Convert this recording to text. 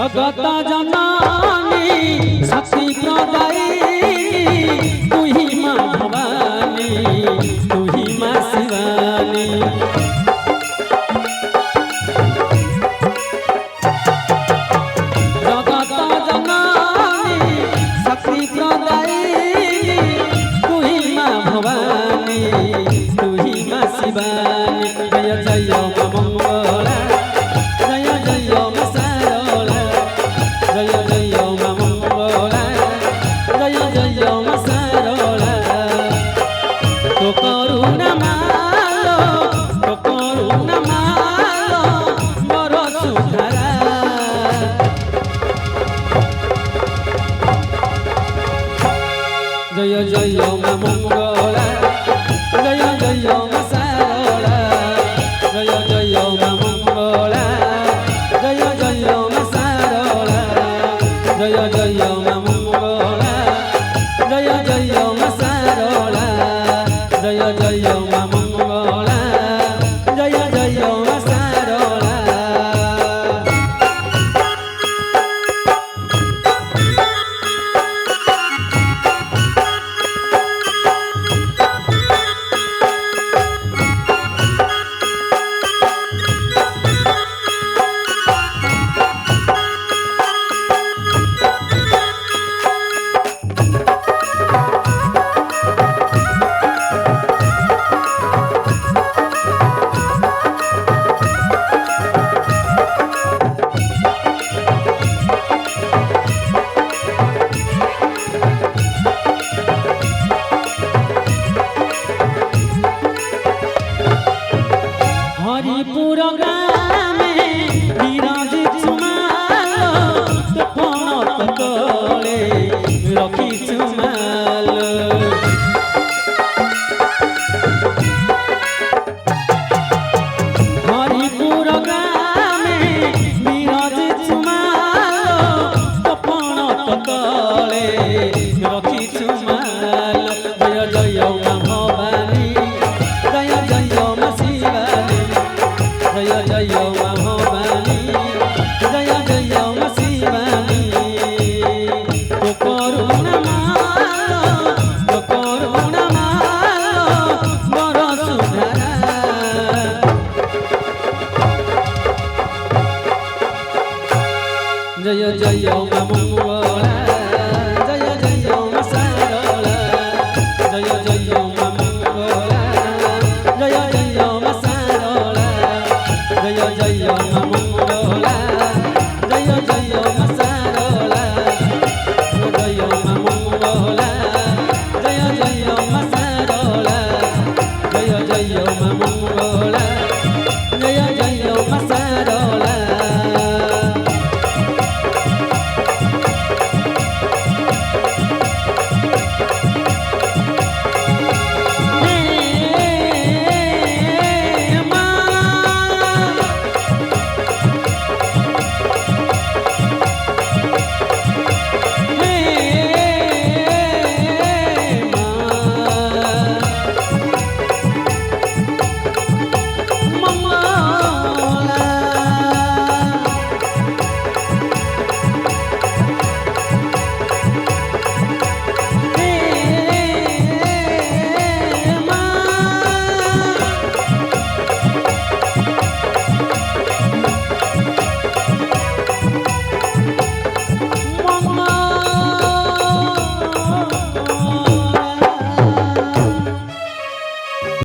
जगत जननी शक्ति प्रदायिनी तू ही माँ भवानी तू ही माँ शिवानी। जगत जननी शक्ति प्रदायिनी तू ही माँ भवानी तू ही माँ शिवानी। जय जय माँ मंगला जय जय माँ सारला जय जय माँ मंगला जय जय माँ सारला। तो करुणा मालो मोर सुधारा। जय जय माँ मंगला जय जय माँ सारला जय जय माँ मंगला जय जय माँ सारला जय जय माँ मंगला जय जय माँ सारला जय जय माँ मंगला जय जय माँ सारला। हरिपुर ग्रामे विराजित मालो तो पणत तले रखिछु मालो। हरिपुर ग्रामे विराजित मालो तो पणत तले रखिछु मालो। जय जय माँ भवानी जय जय माँ शिवानी जय जय माँ भवानी जय जय माँ शिवानी। तो करुणा मालो मोर सुधारा। जय जय माँ मंगला जय जय माँ सारला जय जय माँ मंगला जय जय माँ सारला जय जय माँ मंगला जय जय माँ सारला जय माँ मंगला जय जय माँ सारला जय जय माँ मंगला।